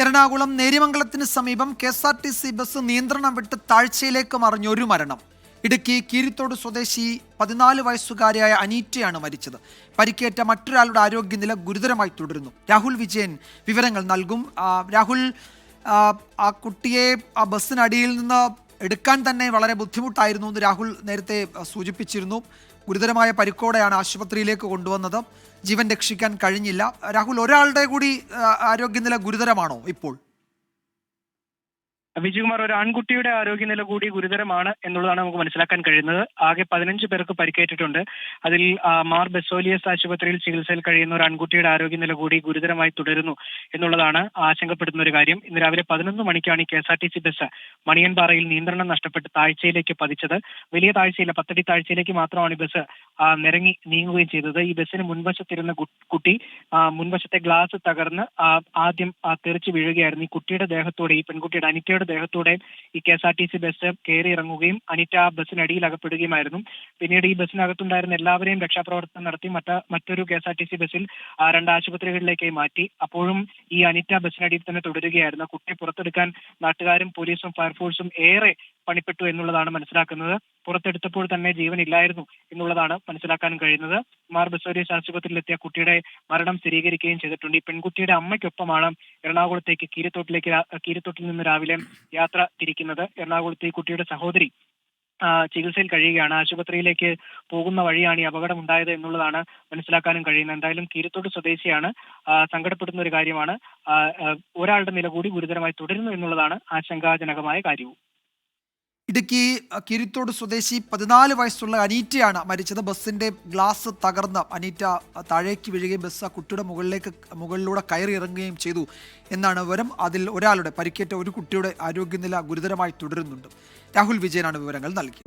എറണാകുളം നേര്യമംഗലത്തിന് സമീപം KSRTC bus നിയന്ത്രണം വിട്ട് താഴ്ചയിലേക്ക് മറിഞ്ഞ ഒരു മരണം. ഇടുക്കി കീരിത്തോട് സ്വദേശി 14 വയസ്സുകാരിയായ അനീറ്റയാണ് മരിച്ചത്. പരിക്കേറ്റ മറ്റൊരാളുടെ ആരോഗ്യനില ഗുരുതരമായി തുടരുന്നു. രാഹുൽ വിജയൻ വിവരങ്ങൾ നൽകും. രാഹുൽ, ആ കുട്ടിയെ ആ ബസ്സിനടിയിൽ നിന്ന് എടുക്കാൻ തന്നെ വളരെ ബുദ്ധിമുട്ടായിരുന്നു എന്ന് രാഹുൽ നേരത്തെ സൂചിപ്പിച്ചിരുന്നു. ഗുരുതരമായ പരിക്കോടെയാണ് ആശുപത്രിയിലേക്ക് കൊണ്ടുവന്നത്. ജീവൻ രക്ഷിക്കാൻ കഴിഞ്ഞില്ല. രാഹുൽ, ഒരാളുടെ കൂടി ആരോഗ്യനില ഗുരുതരമാണോ ഇപ്പോൾ? വിജയകുമാർ, ഒരു ആൺകുട്ടിയുടെ ആരോഗ്യനില കൂടി ഗുരുതരമാണ് എന്നുള്ളതാണ് നമുക്ക് മനസ്സിലാക്കാൻ കഴിയുന്നത്. ആകെ 15 പേർക്ക് പരിക്കേറ്റിട്ടുണ്ട്. അതിൽ മാർ ബെസോലിയസ് ആശുപത്രിയിൽ ചികിത്സയിൽ കഴിയുന്ന ഒരു ആൺകുട്ടിയുടെ ആരോഗ്യനില കൂടി ഗുരുതരമായി തുടരുന്നു എന്നുള്ളതാണ് ആശങ്കപ്പെടുന്ന ഒരു കാര്യം. ഇന്ന് രാവിലെ 11 മണിക്കാണ് ഈ KSRTC ബസ് മണിയൻപാറയിൽ നിയന്ത്രണം നഷ്ടപ്പെട്ട് താഴ്ചയിലേക്ക് പതിച്ചത്. വലിയ താഴ്ചയില്ല, 10 അടി താഴ്ചയിലേക്ക് മാത്രമാണ് ഈ ബസ് നിരങ്ങി നീങ്ങുകയും ചെയ്തത്. ഈ ബസ്സിന് മുൻവശത്തിരുന്ന കുട്ടി മുൻവശത്തെ ഗ്ലാസ് തകർന്ന് ആദ്യം തെറിച്ച് വീഴുകയായിരുന്നു. ഈ കുട്ടിയുടെ ദേഹത്തോടെ, ഈ പെൺകുട്ടിയുടെ അനിറ്റയുടെ ദേഹത്തോടെ ഈ KSRTC ബസ് കയറി ഇറങ്ങുകയും അനിറ്റ ബസ്സിനടിയിൽ അകപ്പെടുകയുമായിരുന്നു. പിന്നീട് ഈ ബസ്സിനകത്തുണ്ടായിരുന്ന എല്ലാവരെയും രക്ഷാപ്രവർത്തനം നടത്തി മറ്റൊരു KSRTC ബസ്സിൽ 2 ആശുപത്രികളിലേക്ക് മാറ്റി. അപ്പോഴും ഈ അനിറ്റ ബസ്സിനടിയിൽ തന്നെ തുടരുകയായിരുന്നു. കുട്ടിയെ പുറത്തെടുക്കാൻ നാട്ടുകാരും പോലീസും ഫയർഫോഴ്സും ഏറെ പണിപ്പെട്ടു എന്നുള്ളതാണ് മനസ്സിലാക്കുന്നത്. പുറത്തെടുത്തപ്പോൾ തന്നെ ജീവനില്ലായിരുന്നു എന്നുള്ളതാണ് മനസ്സിലാക്കാൻ കഴിയുന്നത്. മാർ ബസോലിയസ് ആശുപത്രിയിലെത്തിയ കുട്ടിയുടെ മരണം സ്ഥിരീകരിക്കുകയും ചെയ്തിട്ടുണ്ട്. ഈ പെൺകുട്ടിയുടെ അമ്മയ്ക്കൊപ്പമാണ് എറണാകുളത്തേക്ക് കീരിത്തോട്ടിൽ നിന്ന് രാവിലെ യാത്ര തിരിക്കുന്നത്. എറണാകുളത്തെ ഈ കുട്ടിയുടെ സഹോദരി ചികിത്സയിൽ കഴിയുകയാണ്. ആശുപത്രിയിലേക്ക് പോകുന്ന വഴിയാണ് ഈ അപകടം ഉണ്ടായത് എന്നുള്ളതാണ് മനസ്സിലാക്കാനും കഴിയുന്നത്. എന്തായാലും കീരിത്തോട് സ്വദേശിയാണ്. സങ്കടപ്പെടുന്ന ഒരു കാര്യമാണ്. ഒരാളുടെ നില കൂടി ഗുരുതരമായി തുടരുന്നു എന്നുള്ളതാണ് ആശങ്കാജനകമായ കാര്യവും. ഇടുക്കി കീരിത്തോട് സ്വദേശി 14 വയസ്സുള്ള അനീറ്റയാണ് മരിച്ചത്. ബസ്സിന്റെ ഗ്ലാസ് തകർന്ന് അനീറ്റ താഴേക്ക് വീഴുകയും ബസ് ആ കുട്ടിയുടെ മുകളിലൂടെ കയറി ഇറങ്ങുകയും ചെയ്തു എന്നാണ് വിവരം. അതിൽ ഒരാളുടെ പരിക്കേറ്റ ഒരു കുട്ടിയുടെ ആരോഗ്യനില ഗുരുതരമായി തുടരുന്നുണ്ട്. രാഹുൽ വിജയനാണ് വിവരങ്ങൾ നൽകി.